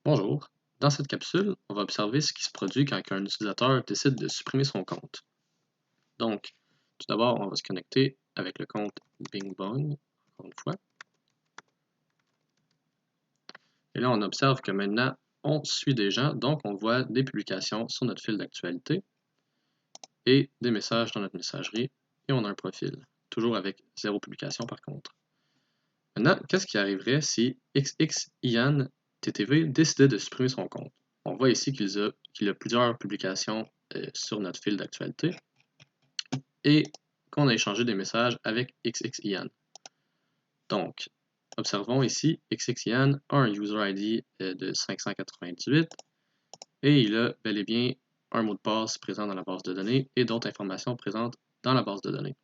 Bonjour, dans cette capsule, on va observer ce qui se produit quand un utilisateur décide de supprimer son compte. Donc, tout d'abord, on va se connecter avec le compte Bing Bong, encore une fois. Et là, on observe que maintenant, on suit des gens, donc on voit des publications sur notre fil d'actualité et des messages dans notre messagerie, et on a un profil, toujours avec 0 publication par contre. Maintenant, qu'est-ce qui arriverait si XXIan TTV décidait de supprimer son compte? On voit ici qu'il a plusieurs publications sur notre fil d'actualité et qu'on a échangé des messages avec XXIan. Donc, observons ici, XXIan a un user ID de 598 et il a bel et bien un mot de passe présent dans la base de données et d'autres informations présentes dans la base de données.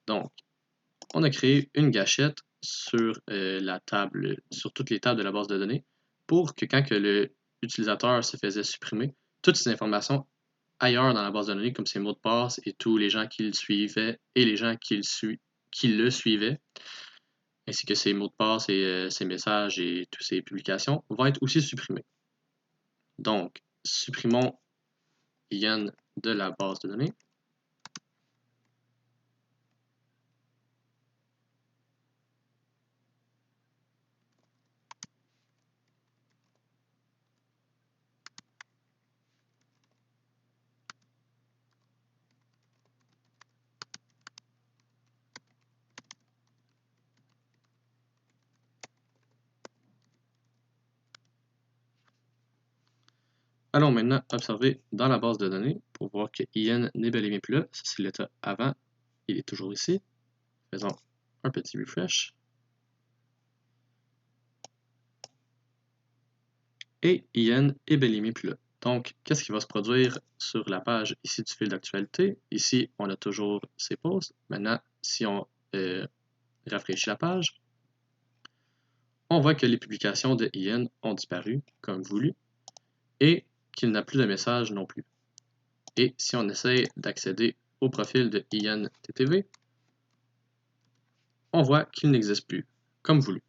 Donc, on a créé une gâchette sur sur toutes les tables de la base de données pour que quand l'utilisateur se faisait supprimer, toutes ces informations ailleurs dans la base de données, comme ses mots de passe et tous les gens qui le suivaient et les gens qui le suivaient, ainsi que ses mots de passe et ses messages et toutes ses publications, vont être aussi supprimés. Donc, supprimons Ian de la base de données. Allons maintenant observer dans la base de données pour voir que Ian n'est bel et bien plus là. Ça, c'est l'état avant. Il est toujours ici. Faisons un petit refresh. Et Ian est bel et bien plus là. Donc, qu'est-ce qui va se produire sur la page ici du fil d'actualité? Ici, on a toujours ses posts. Maintenant, si on rafraîchit la page, on voit que les publications de Ian ont disparu, comme voulu, et qu'il n'a plus de message non plus. Et si on essaie d'accéder au profil de Ian TTV, on voit qu'il n'existe plus, comme voulu.